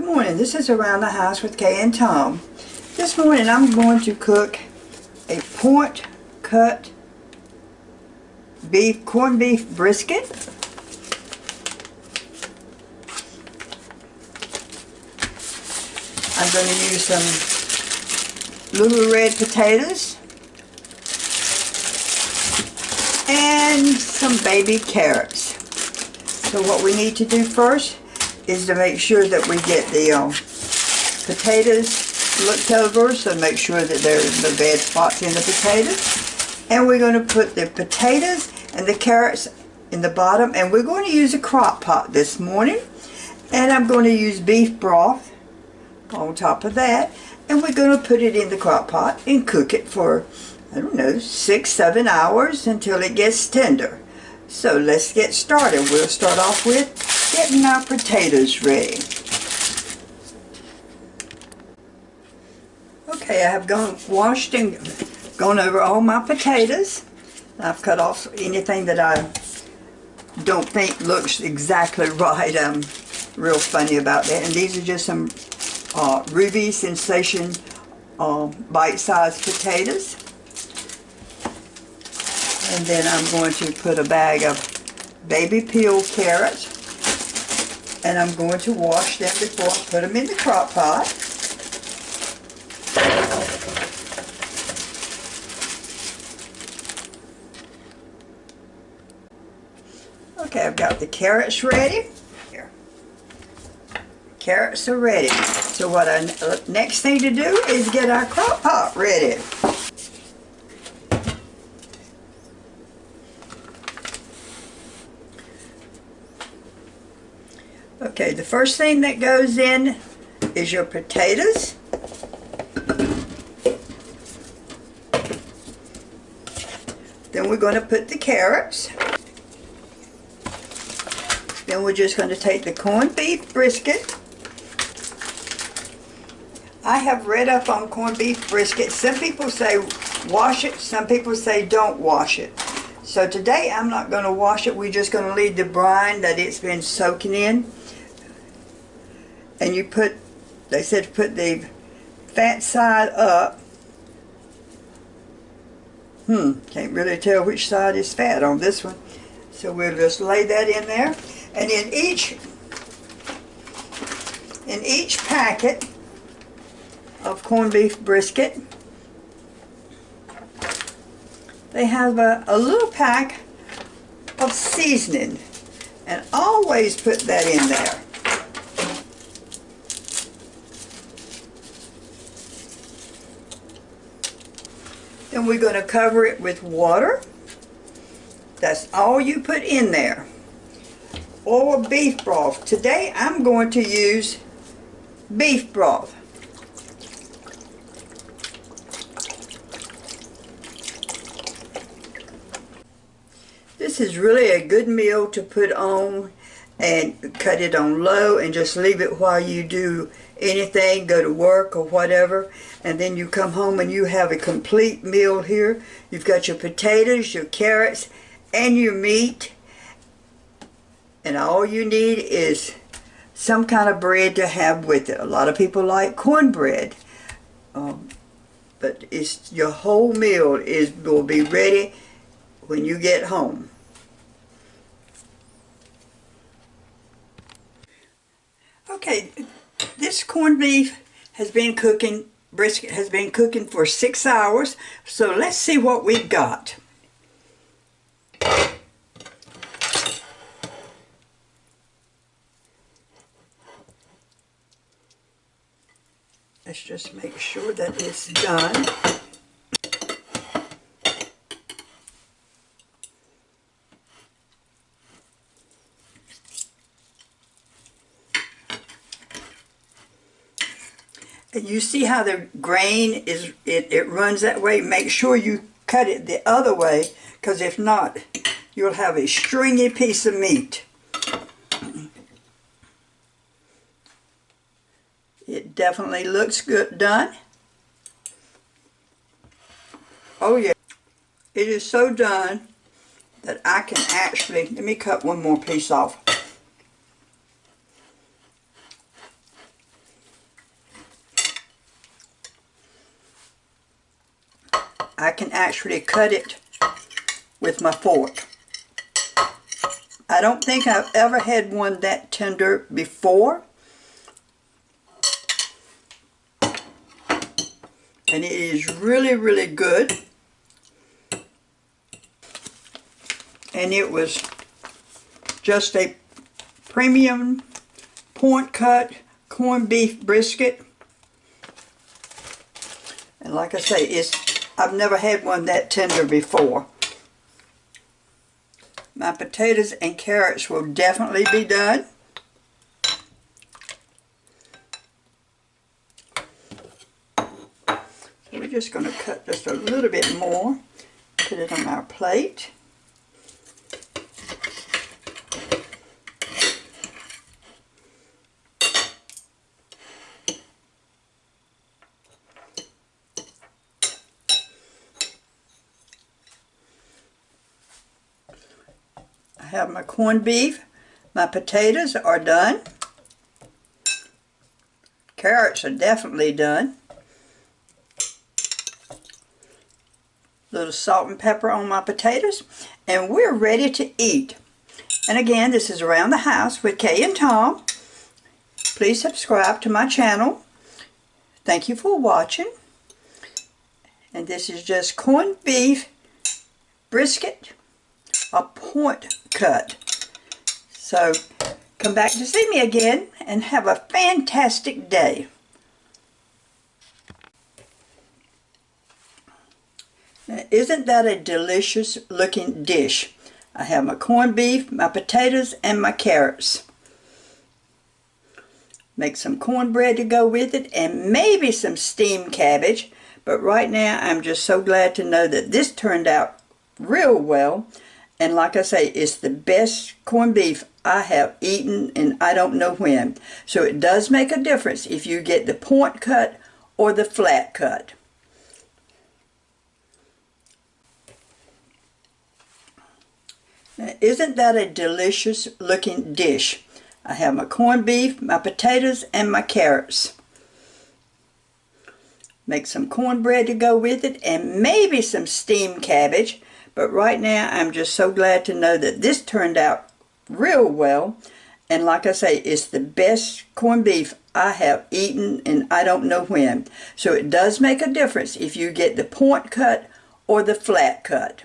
Good morning. This is Around the House with Kay and Tom. This morning I'm going to cook a point cut corned beef brisket. I'm going to use some little red potatoes and some baby carrots. So what we need to do first is to make sure that we get the potatoes looked over, so make sure that there's no bad spots in the potatoes. And we're going to put the potatoes and the carrots in the bottom, and we're going to use a crock pot this morning. And I'm going to use beef broth on top of that, and we're going to put it in the crock pot and cook it for, I don't know, 6-7 hours until it gets tender. So let's get started. We'll start off with getting our potatoes ready. Okay, I have washed and gone over all my potatoes. I've cut off anything that I don't think looks exactly right. I'm real funny about that. And these are just some Ruby Sensation bite-sized potatoes. And then I'm going to put a bag of baby peel carrots, and I'm going to wash them before I put them in the crock pot. Okay, I've got the carrots ready. Here. Carrots are ready. So what next thing to do is get our crock pot ready. Okay, the first thing that goes in is your potatoes. Then we're going to put the carrots. Then we're just going to take the corned beef brisket. I have read up on corned beef brisket. Some people say wash it, some people say don't wash it. So today I'm not going to wash it. We're just going to leave the brine that it's been soaking in. And you put, they said put the fat side up. Can't really tell which side is fat on this one. So we'll just lay that in there. And in each packet of corned beef brisket, they have a little pack of seasoning. And always put that in there. Then we're going to cover it with water. That's all you put in there. Or beef broth. Today I'm going to use beef broth. This is really a good meal to put on and cut it on low and just leave it while you do anything, go to work or whatever, and then you come home and you have a complete meal here. You've got your potatoes, your carrots, and your meat, and all you need is some kind of bread to have with it. A lot of people like cornbread, but it's your whole meal will be ready when you get home. Okay, this corned beef has been cooking, brisket has been cooking for 6 hours, so let's see what we've got. Let's just make sure that it's done. And you see how the grain is, it runs that way. Make sure you cut it the other way, because if not, you'll have a stringy piece of meat. It definitely looks good done. Oh yeah, it is so done that I can actually, let me cut one more piece off. actually cut it with my fork. I don't think I've ever had one that tender before. And it is really, really good. And it was just a premium point cut corned beef brisket. And like I say, I've never had one that tender before. My potatoes and carrots will definitely be done. So we're just going to cut just a little bit more, put it on our plate. I have my corned beef, my potatoes are done, carrots are definitely done, a little salt and pepper on my potatoes, and we're ready to eat. And again, this is Around the House with Kay and Tom. Please subscribe to my channel. Thank you for watching. And this is just corned beef brisket, a point cut. So come back to see me again and have a fantastic day. Now, isn't that a delicious looking dish? I have my corned beef, my potatoes, and my carrots. Make some cornbread to go with it and maybe some steamed cabbage. But right now I'm just so glad to know that this turned out real well. And like I say, it's the best corned beef I have eaten in I don't know when. So it does make a difference if you get the point cut or the flat cut. Now, isn't that a delicious looking dish? I have my corned beef, my potatoes, and my carrots. Make some cornbread to go with it and maybe some steamed cabbage. But right now I'm just so glad to know that this turned out real well. And like I say, it's the best corned beef I have eaten in I don't know when. So it does make a difference if you get the point cut or the flat cut.